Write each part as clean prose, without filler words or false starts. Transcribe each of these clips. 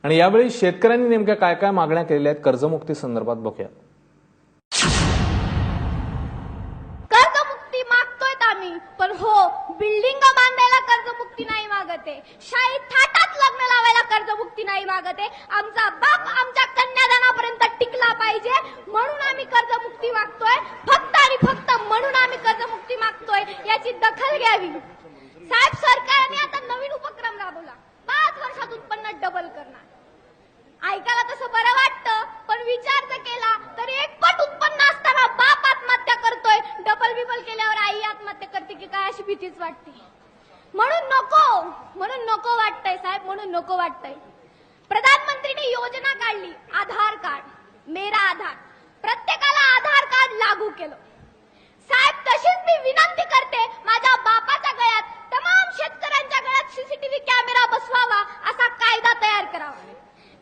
आणि यावेळी शेतकऱ्यांनी नेमक्या काय काय मागण्या केलेल्या आहेत कर्जमुक्ती संदर्भात बघूया। कर्जमुक्ती मागतोय आम्ही, पण हो बिल्डिंग बांधायला कर्जमुक्ती नाही मागत आहे, शाही थाटात लग्न लावायला कर्जमुक्ती नाही मागत आहे। आमचा बाप आमच्या कन्यादानापर्यंत टिकला पाहिजे म्हणून आम्ही कर्जमुक्ती मागतोय, फक्त आणि फक्त म्हणून आम्ही कर्जमुक्ती मागतोय, याची दखल घ्यावी। साहेब, सरकारने आता नवीन उपक्रम राबवला, 5 वर्षात उत्पन्न डबल करणार। ऐकायला तसं बरं वाटतं, पण विचार जर केला तर एकपट उत्पन्न असताना बाप आत्महत्या करतोय, डबल बिबल केल्यावर आई आत्महत्या करते की काय अशी भीतीच वाटते। म्हणून नको वाटतंय साहेब, म्हणून नको वाटतंय। प्रधानमंत्रीने योजना काढली, आधार कार्ड, मेरा आधार, प्रत्येकाला आधार कार्ड लागू केलं। साहेब, तशीच मी विनंती करते, माझ्या बापाच्या गळ्यात, तमाम शेतकऱ्यांच्या गळ्यात सीसीटीव्ही कॅमेरा बसवावा, असा कायदा तयार करावा।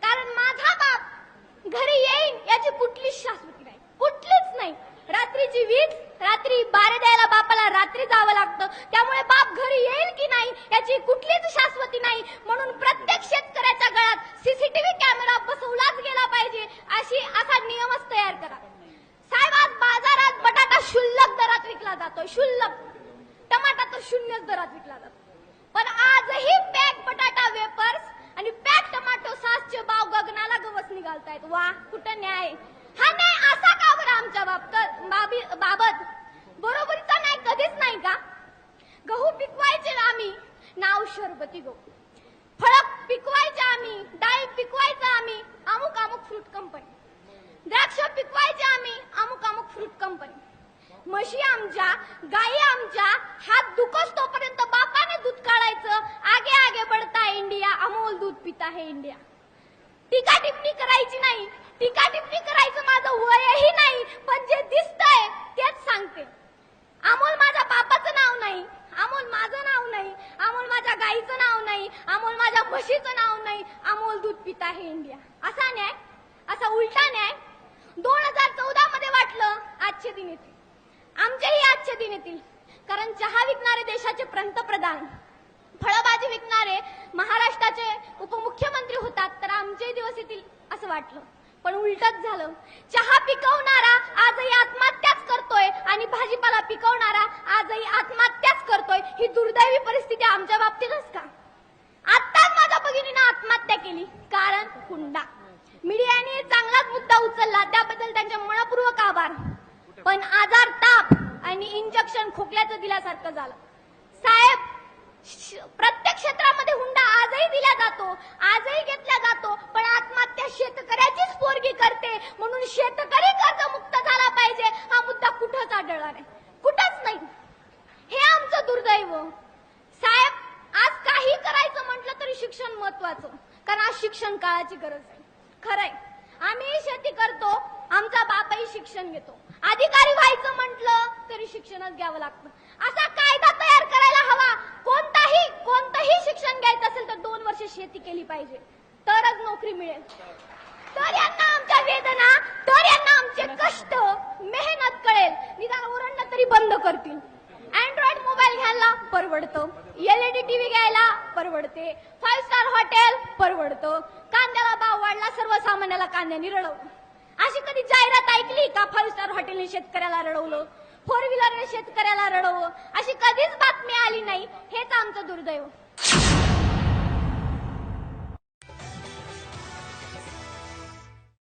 कारण माझा बाप घरी येईल याची कुठलीच शाश्वती नाही, कुठलीच नाही। रात्रीची वीज, रात्री बारे द्यायला बापाला रात्री जावं लागतं, त्यामुळे बाप घरी येईल की नाही याची कुठलीच शाश्वती नाही। म्हणून प्रत्येक शेतकऱ्याच्या गळ्यात सीसीटीव्ही कॅमेरा बसवलाच गेला पाहिजे, असा नियमच तयार करा। साहेब, आज बाजारात बटाटा शुल्लक दरात विकला जातोय, शुल्लक। टमाटा तर शून्यच दरात विकला जातो, पण आजही पॅक बटाटा वेपर्स आणि पॅक टमाटो सॉसचे भाव गगनाला गवस निघालतायत। वा, कुठं न्याय? हा न्याय असा का बरं आमच्या बाबत? बरोबरीचा न्याय कधीच नाही का? गहू पिकवायचे आम्ही, नाव शरबती गहू। फळ पिकवायचे आम्ही, डाळी पिकवायचं आम्ही, अमुक अमुक फ्रूट कंपनी। द्राक्ष पिकवायचे आम्ही, अमुक अमुक फ्रूट कंपनी। म्हशी आमच्या, गायी आमच्या, हात दुखस तोपर्यंत बापाने दूध काढायचं, आगे आगे बढ़ता इंडिया, अमोल दूध पिता है इंडिया। टीका टिप्पणी करायची नाही, टीका टिप्पणी करायचं माझं वयही नाही, पण जे दिसतंय तेच सांगते। अमोल माझ्या बापाचं नाव नाही, अमोल माझं नाव नाही, अमोल माझ्या गाईचं नाव नाही, अमोल माझ्या म्हशीचं नाव नाही, अमोल दूध पिता है इंडिया। असा न्याय, असा उलटा न्याय 2014 मध्ये वाटलं आजचे दिन येतील, आमचेही आजचे दिन येतील। कारण चहा विकणारे देशाचे पंतप्रधान, फळभाजी विकणारे महाराष्ट्राचे उपमुख्यमंत्री होतात, तर आमचे दिवस येतील असं वाटलं, पण उलटच झालं। चहा पिकवणारा आजही आत्महत्याच करतोय आणि भाजीपाला पिकवणारा आजही आत्महत्याच करतोय। ही दुर्दैवी परिस्थिती आमच्या बाबतीतच का? आत्ताच माझ्या भगिनीनं आत्महत्या केली, कारण हुंडा। मीडियाने चांगलाच मुद्दा उचलला, त्याबद्दल त्यांचे मनपूर्वक आभार। पण आजार ताप आणि इंजेक्शन खोकल्याचं दिल्यासारखं झालं। साहेब, प्रत्येक क्षेत्रामध्ये हुंडा आजही दिला जातो, आजही घेतला जातो, पण आत्महत्या शेतकऱ्याचीच पोरगी करते, म्हणून शेतकरी कर्जमुक्त झाला पाहिजे हा मुद्दा कुठंच आढळला नाही, कुठंच नाही। हे आमचं दुर्दैव। साहेब, आज काही करायचं म्हटलं तरी शिक्षण महत्वाचं, कारण आज शिक्षण काळाची गरज आहे। खरंय, आम्ही शेती करतो, आमचा बापही शिक्षण घेतो, अधिकारी व्हायचं म्हटलं तरी शिक्षणच घ्यावं लागतं। असा कायदा तयार करायला हवा, कोणतंही शिक्षण घ्यायचं असेल तर 2 वर्ष शेती केली पाहिजे, तरच नोकरी मिळेल, तर यांना आमच्या वेदना, तर यांना आमचे कष्ट, मेहनत कळेल, निदान ओरडणं तरी बंद करतील। अँड्रॉइड मोबाईल घ्यायला परवडतं, एलईडी टीव्ही घ्यायला परवडते, 5 स्टार हॉटेल परवडतं, कांद्याला भाव वाढला, सर्वसामान्याला कांद्याने रडवलं। अशी कधी जाहिरात ऐकली का 5 स्टार हॉटेलने शेतकऱ्याला रडवलं, 4 व्हीलरने शेतकऱ्याला रडवलं? अशी कधीच बातमी आली नाही, हेच आमचं दुर्दैव।